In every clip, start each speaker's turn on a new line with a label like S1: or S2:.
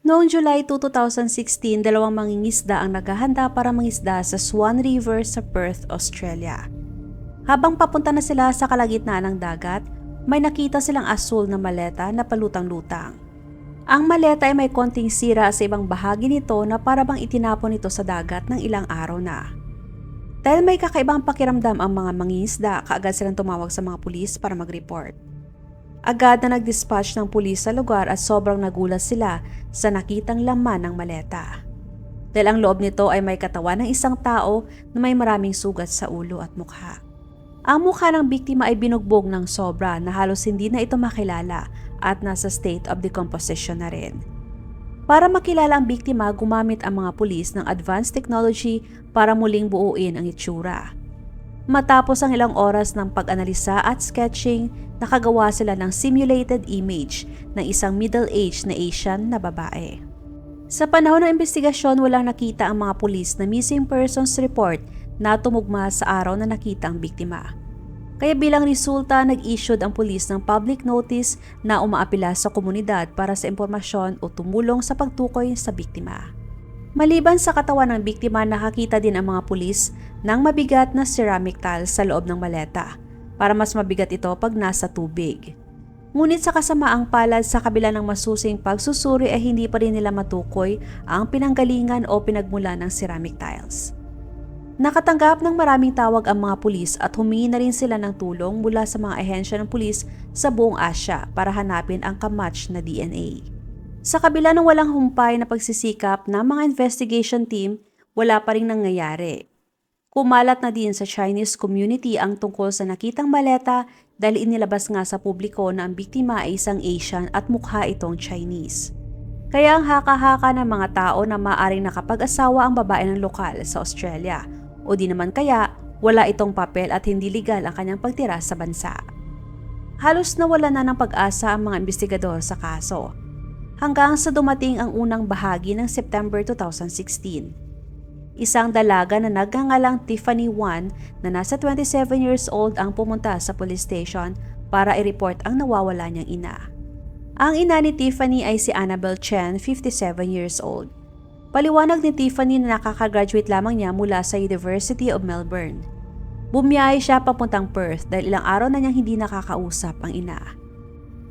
S1: Noong July 2, 2016, dalawang mangingisda ang naghahanda para mangisda sa Swan River sa Perth, Australia. Habang papunta na sila sa kalagitnaan ng dagat, may nakita silang asul na maleta na palutang-lutang. Ang maleta ay may konting sira sa ibang bahagi nito na parabang itinapon ito sa dagat ng ilang araw na. Dahil may kakaibang pakiramdam ang mga mangingisda, kaagad silang tumawag sa mga pulis para mag-report. Agad na nag-dispatch ng pulis sa lugar at sobrang nagulat sila sa nakitang laman ng maleta. Dahil ang loob nito ay may katawan ng isang tao na may maraming sugat sa ulo at mukha. Ang mukha ng biktima ay binugbog ng sobra na halos hindi na ito makilala at nasa state of decomposition na rin. Para makilala ang biktima, gumamit ang mga pulis ng advanced technology para muling buuin ang itsura. Matapos ang ilang oras ng pag-analisa at sketching, nakagawa sila ng simulated image ng isang middle-aged na Asian na babae. Sa panahon ng investigasyon, walang nakita ang mga pulis na missing persons report na tumugma sa araw na nakita ang biktima. Kaya bilang resulta, nag-issued ang pulis ng public notice na umaapila sa komunidad para sa impormasyon o tumulong sa pagtukoy sa biktima. Maliban sa katawan ng biktima, nakakita din ang mga pulis ng mabigat na ceramic tiles sa loob ng maleta para mas mabigat ito pag nasa tubig. Ngunit sa kasamaang palad, sa kabila ng masusing pagsusuri ay hindi pa rin nila matukoy ang pinanggalingan o pinagmula ng ceramic tiles. Nakatanggap ng maraming tawag ang mga pulis at humingi na rin sila ng tulong mula sa mga ahensya ng pulis sa buong Asya para hanapin ang kamatch na DNA. Sa kabila ng walang humpay na pagsisikap ng mga investigation team, wala pa rin nangyayari. Kumalat na din sa Chinese community ang tungkol sa nakitang maleta dahil inilabas nga sa publiko na ang biktima ay isang Asian at mukha itong Chinese. Kaya ang haka-haka ng mga tao na maaaring nakapag-asawa ang babae ng lokal sa Australia o di naman kaya wala itong papel at hindi legal ang kanyang pagtira sa bansa. Halos nawala na ng pag-asa ang mga investigador sa kaso, hanggang sa dumating ang unang bahagi ng September 2016. Isang dalaga na nagngangalang Tiffany Wan na nasa 27 years old ang pumunta sa police station para i-report ang nawawala niyang ina. Ang ina ni Tiffany ay si Annabelle Chen, 57 years old. Paliwanag ni Tiffany na nakaka-graduate lamang niya mula sa University of Melbourne. Bumiyahe siya papuntang Perth dahil ilang araw na niyang hindi nakakausap ang ina.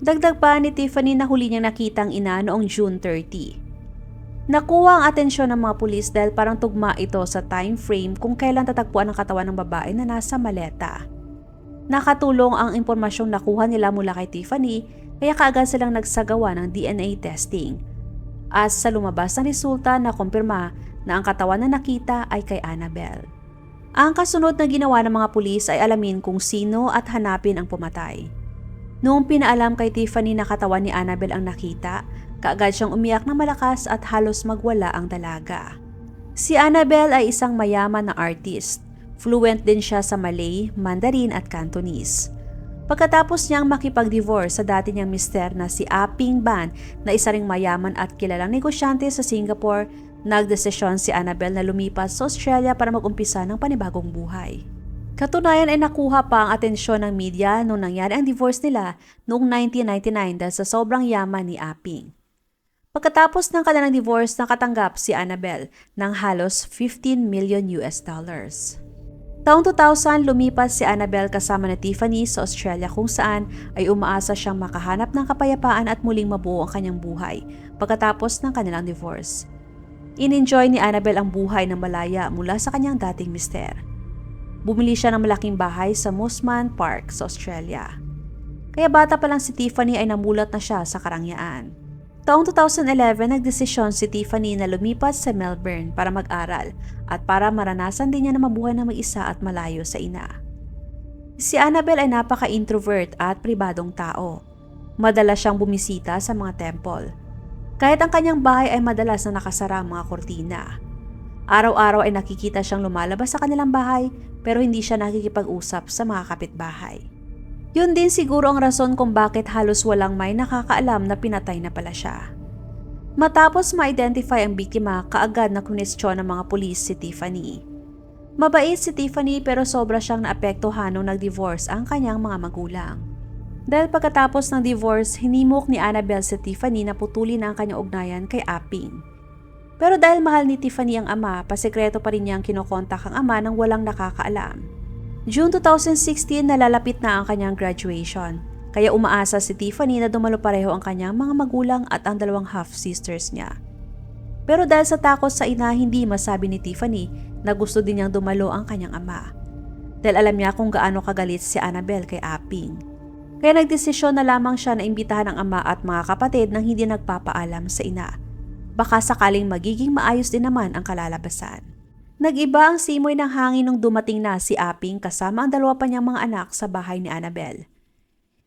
S1: Dagdag pa ni Tiffany na huli niyang nakita ang ina noong June 30. Nakuha ang atensyon ng mga pulis dahil parang tugma ito sa time frame kung kailan tatagpuan ang katawan ng babae na nasa maleta. Nakatulong ang impormasyong nakuha nila mula kay Tiffany kaya kaagad silang nagsagawa ng DNA testing. At sa lumabas na resulta na kumpirma na ang katawan na nakita ay kay Annabelle. Ang kasunod na ginawa ng mga pulis ay alamin kung sino at hanapin ang pumatay. Noong pinaalam kay Tiffany na katawan ni Annabelle ang nakita, kaagad siyang umiyak ng malakas at halos magwala ang dalaga. Si Annabelle ay isang mayaman na artist. Fluent din siya sa Malay, Mandarin at Cantonese. Pagkatapos niyang makipag-divorce sa dati niyang mister na si Aping Ban na isa ring mayaman at kilalang negosyante sa Singapore, nagdesisyon si Annabelle na lumipas sa Australia para mag-umpisa ng panibagong buhay. Katunayan ay nakuha pa ang atensyon ng media nung nangyari ang divorce nila noong 1999 dahil sa sobrang yaman ni Aping. Pagkatapos ng kanilang divorce, nakatanggap si Annabelle ng halos $15 million. Taong 2000, lumipas si Annabelle kasama ni Tiffany sa Australia kung saan ay umaasa siyang makahanap ng kapayapaan at muling mabuo ang kanyang buhay pagkatapos ng kanilang divorce. In-enjoy ni Annabelle ang buhay ng malaya mula sa kanyang dating mister. Bumili siya ng malaking bahay sa Mosman Park sa Australia. Kaya bata pa lang si Tiffany ay namulat na siya sa karangyaan. Taong 2011, nagdesisyon si Tiffany na lumipat sa Melbourne para mag-aral at para maranasan din niya na mabuhay na mag-isa at malayo sa ina. Si Annabelle ay napaka-introvert at pribadong tao. Madalas siyang bumisita sa mga temple. Kahit ang kanyang bahay ay madalas na nakasara ang mga kortina. Araw-araw ay nakikita siyang lumalabas sa kanilang bahay pero hindi siya nakikipag-usap sa mga kapitbahay. Yun din siguro ang rason kung bakit halos walang may nakakaalam na pinatay na pala siya. Matapos ma-identify ang biktima, kaagad na kunestyon ng mga pulis si Tiffany. Mabait si Tiffany pero sobra siyang naapektuhan nung nag-divorce ang kanyang mga magulang. Dahil pagkatapos ng divorce, hinimok ni Annabelle si Tiffany na putulin ang kanyang ugnayan kay Apping. Pero dahil mahal ni Tiffany ang ama, pasekreto pa rin niyang kinokontak ang ama nang walang nakakaalam. June 2016, nalalapit na ang kanyang graduation, kaya umaasa si Tiffany na dumalo pareho ang kanyang mga magulang at ang dalawang half-sisters niya. Pero dahil sa takot sa ina, hindi masabi ni Tiffany na gusto din niyang dumalo ang kanyang ama. Dahil alam niya kung gaano kagalit si Annabelle kay Apping. Kaya nagdesisyon na lamang siya na imbitahan ang ama at mga kapatid nang hindi nagpapaalam sa ina. Baka sakaling magiging maayos din naman ang kalalabasan. Nag-iba ang simoy ng hangin nung dumating na si Apping kasama ang dalawa pa niyang mga anak sa bahay ni Annabelle.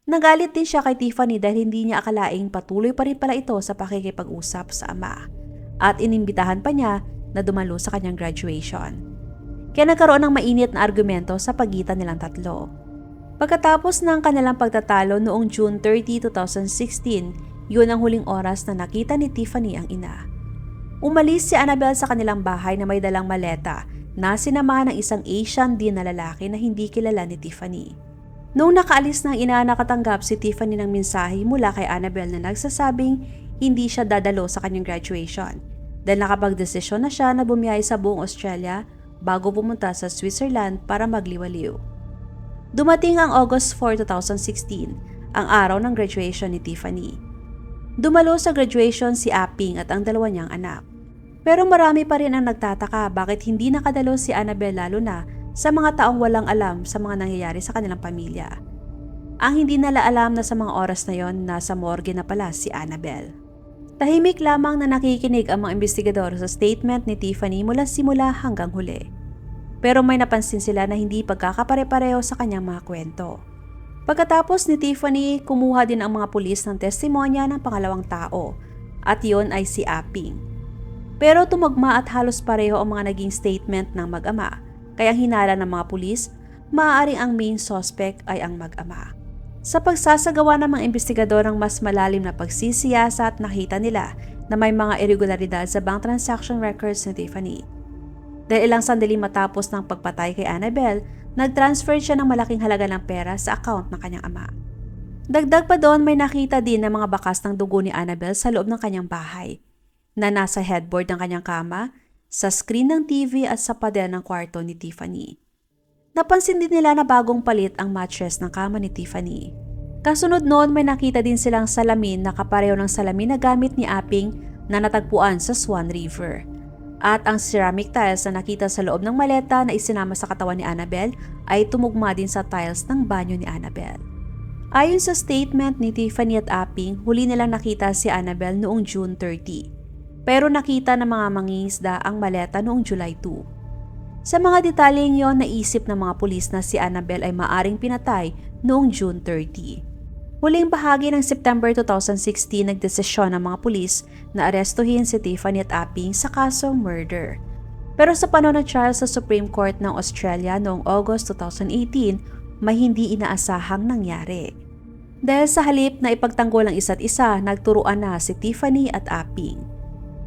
S1: Nagalit din siya kay Tiffany dahil hindi niya akalaing patuloy pa rin pala ito sa pakikipag-usap sa ama. At inimbitahan pa niya na dumalo sa kanyang graduation. Kaya nagkaroon ng mainit na argumento sa pagitan nilang tatlo. Pagkatapos ng kanilang pagtatalo noong June 30, 2016, yun ang huling oras na nakita ni Tiffany ang ina. Umalis si Annabelle sa kanilang bahay na may dalang maleta na sinamahan ng isang Asian din na lalaki na hindi kilala ni Tiffany. Noong nakaalis ng ina, nakatanggap si Tiffany ng mensahe mula kay Annabelle na nagsasabing hindi siya dadalo sa kanyang graduation dahil nakapagdesisyon na siya na bumiyahe sa buong Australia bago pumunta sa Switzerland para magliwaliw. Dumating ang August 4, 2016, ang araw ng graduation ni Tiffany. Dumalo sa graduation si Apping at ang dalawa niyang anak. Pero marami pa rin ang nagtataka bakit hindi nakadalo si Annabelle lalo na sa mga taong walang alam sa mga nangyayari sa kanilang pamilya. Ang hindi nila alam na sa mga oras na yon, nasa morgue na pala si Annabelle. Tahimik lamang na nakikinig ang mga investigador sa statement ni Tiffany mula simula hanggang huli. Pero may napansin sila na hindi pagkakapare-pareho sa kanyang mga kwento. Pagkatapos ni Tiffany, kumuha din ang mga pulis ng testimonya ng pangalawang tao at yon ay si Apping. Pero tumugma at halos pareho ang mga naging statement ng mag-ama, kaya hinala ng mga pulis, maaaring ang main suspect ay ang mag-ama. Sa pagsasagawa ng mga investigador ng mas malalim na pagsisiyasat, nakita nila na may mga irregularidad sa bank transaction records ni Tiffany. Dahil ilang sandali matapos ng pagpatay kay Annabelle, nag-transfer siya ng malaking halaga ng pera sa account ng kanyang ama. Dagdag pa doon, may nakita din ng mga bakas ng dugo ni Annabelle sa loob ng kanyang bahay, na nasa headboard ng kanyang kama, sa screen ng TV at sa pader ng kwarto ni Tiffany. Napansin din nila na bagong palit ang mattress ng kama ni Tiffany. Kasunod noon, may nakita din silang salamin na kapareho ng salamin na gamit ni Apping na natagpuan sa Swan River. At ang ceramic tiles na nakita sa loob ng maleta na isinama sa katawan ni Annabelle ay tumugma din sa tiles ng banyo ni Annabelle. Ayon sa statement ni Tiffany at Apping, huli nilang nakita si Annabelle noong June 30. Pero nakita ng mga mangingisda ang maleta noong July 2. Sa mga detalyeng yon, naisip ng mga pulis na si Annabelle ay maaring pinatay noong June 30. Huling bahagi ng September 2016, nagdesisyon ng mga pulis na arestuhin si Tiffany at Apping sa kasong murder. Pero sa panahon ng trial sa Supreme Court ng Australia noong August 2018, may hindi inaasahang nangyari. Dahil sa halip na ipagtanggol ang isa't isa, nagturuan na si Tiffany at Apping.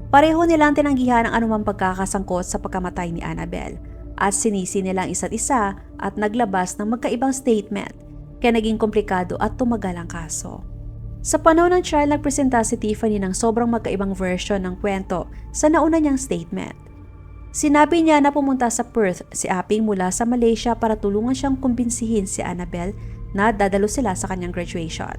S1: Pareho nilang tinanggihan ang anumang pagkakasangkot sa pagkamatay ni Annabelle at sinisi nila ang isa't isa at naglabas ng magkaibang statement kaya naging komplikado at tumagal ang kaso. Sa panahon ng trial, nagpresenta si Tiffany ng sobrang magkaibang version ng kwento sa nauna niyang statement. Sinabi niya na pumunta sa Perth si Apping mula sa Malaysia para tulungan siyang kumbinsihin si Annabelle na dadalo sila sa kanyang graduation.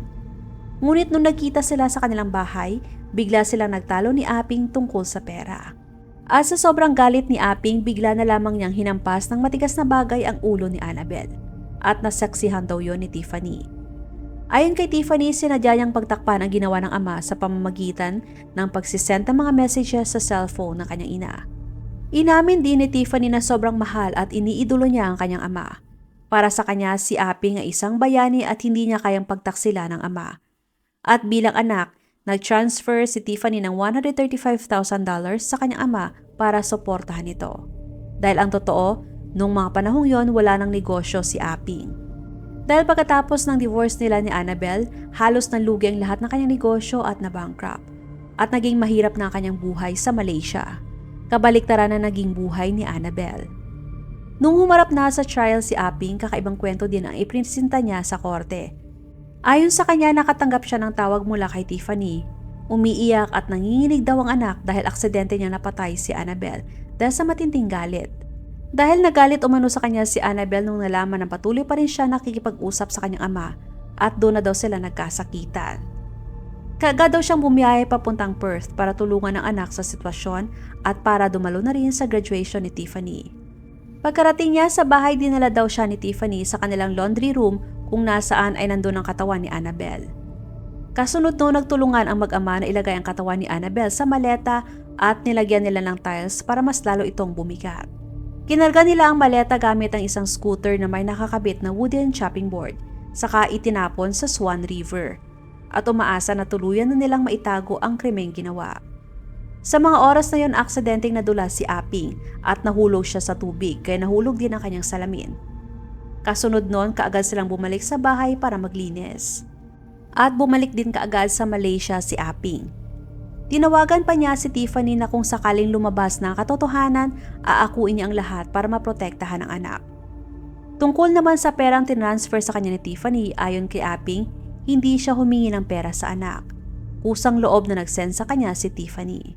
S1: Ngunit nung nagkita sila sa kanilang bahay, bigla silang nagtalo ni Apping tungkol sa pera. At sa sobrang galit ni Apping, bigla na lamang niyang hinampas ng matigas na bagay ang ulo ni Annabelle. At nasaksihan daw yon ni Tiffany. Ayon kay Tiffany, sinadya niyang pagtakpan ang ginawa ng ama sa pamamagitan ng pagsisend ng mga messages sa cellphone ng kanyang ina. Inamin din ni Tiffany na sobrang mahal at iniidolo niya ang kanyang ama. Para sa kanya, si Apping ay isang bayani at hindi niya kayang pagtaksila ng ama. At bilang anak, nag-transfer si Tiffany ng $135,000 sa kanyang ama para suportahan ito. Dahil ang totoo, nung mga panahong yon wala nang negosyo si Apping. Dahil pagkatapos ng divorce nila ni Annabelle, halos nalugi ang lahat ng kanyang negosyo at na-bankrupt. At naging mahirap na ang kanyang buhay sa Malaysia. Kabaliktaran na naging buhay ni Annabelle. Nung humarap na sa trial si Apping, kakaibang kwento din ang ipresenta niya sa korte. Ayon sa kanya, nakatanggap siya ng tawag mula kay Tiffany. Umiiyak at nanginginig daw ang anak dahil aksidente niya napatay si Annabelle dahil sa matinding galit. Dahil nagalit umano sa kanya si Annabelle nung nalaman na patuloy pa rin siya nakikipag-usap sa kanyang ama at doon na daw sila nagkasakitan. Kaagad daw siyang bumiyahe papuntang Perth para tulungan ang anak sa sitwasyon at para dumalo na rin sa graduation ni Tiffany. Pagkarating niya sa bahay, dinala daw siya ni Tiffany sa kanilang laundry room kung nasaan ay nandun ang katawan ni Annabelle. Kasunod no, nagtulungan ang mag-ama na ilagay ang katawan ni Annabelle sa maleta at nilagyan nila ng tiles para mas lalo itong bumigat. Kinarga nila ang maleta gamit ang isang scooter na may nakakabit na wooden chopping board, saka itinapon sa Swan River. At umaasa na tuluyan na nilang maitago ang krimeng ginawa. Sa mga oras na yon, aksidenteng nadula si Aping at nahulog siya sa tubig kaya nahulog din ang kanyang salamin. Kasunod nun, kaagad silang bumalik sa bahay para maglinis. At bumalik din kaagad sa Malaysia si Aping. Tinawagan pa niya si Tiffany na kung sakaling lumabas na ang katotohanan, aakuin niya ang lahat para maprotektahan ang anak. Tungkol naman sa perang tinransfer sa kanya ni Tiffany, ayon kay Aping, hindi siya humingi ng pera sa anak. Kusang loob na nagsend sa kanya si Tiffany.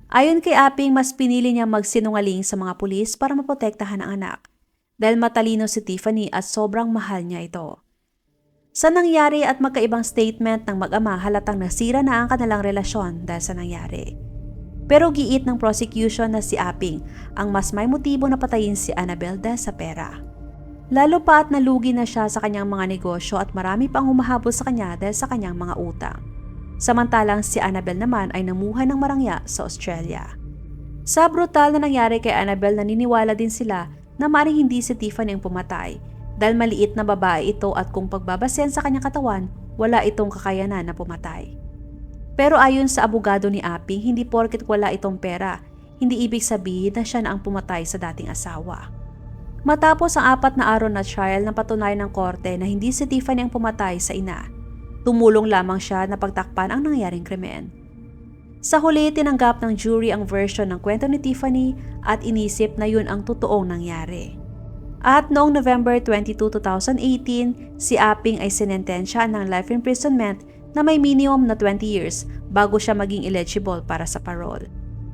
S1: Ayon kay Aping, mas pinili niya magsinungaling sa mga pulis para maprotektahan ang anak. Dahil matalino si Tiffany at sobrang mahal niya ito. Sa nangyari at magkaibang statement ng mag-ama, halatang nasira na ang kanilang relasyon dahil sa nangyari. Pero giit ng prosecution na si Aping ang mas may motibo na patayin si Annabelle dahil sa pera. Lalo pa at nalugi na siya sa kanyang mga negosyo at marami pang humahabol sa kanya dahil sa kanyang mga utang. Samantalang si Annabelle naman ay namuhay ng marangya sa Australia. Sa brutal na nangyari kay Annabelle, naniniwala din sila na maaaring hindi si Tiffany ang pumatay dahil maliit na babae ito at kung pagbabasehan sa kanyang katawan, wala itong kakayanan na pumatay. Pero ayon sa abogado ni Aping, hindi porket wala itong pera, hindi ibig sabihin na siya na ang pumatay sa dating asawa. Matapos ang 4 na araw na trial, napatunayan ng korte na hindi si Tiffany ang pumatay sa ina. Tumulong lamang siya na pagtakpan ang nangyaring krimen. Sa huli, tinanggap ng jury ang version ng kwento ni Tiffany at inisip na yun ang totoong nangyari. At noong November 22, 2018, si Aping ay sinentensya ng life imprisonment na may minimum na 20 years bago siya maging eligible para sa parole.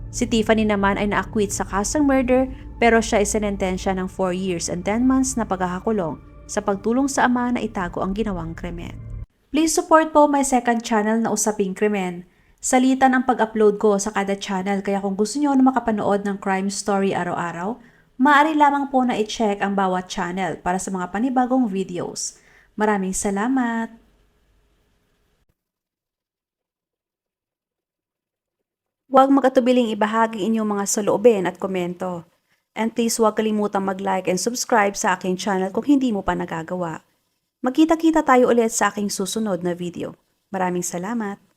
S1: Si Tiffany naman ay na-acquit sa kasong murder pero siya ay sinentensya ng 4 years and 10 months na pagkakakulong sa pagtulong sa ama na itago ang ginawang krimen. Please support po my second channel na Usaping Krimen. Salitan ang pag-upload ko sa kada channel kaya kung gusto niyo na makapanood ng crime story araw-araw, maaari lamang po na i-check ang bawat channel para sa mga panibagong videos. Maraming salamat! Huwag mag-atubiling ibahagi inyong mga saloobin at komento. And please huwag kalimutang mag-like and subscribe sa aking channel kung hindi mo pa nagagawa. Magkita-kita tayo ulit sa aking susunod na video. Maraming salamat!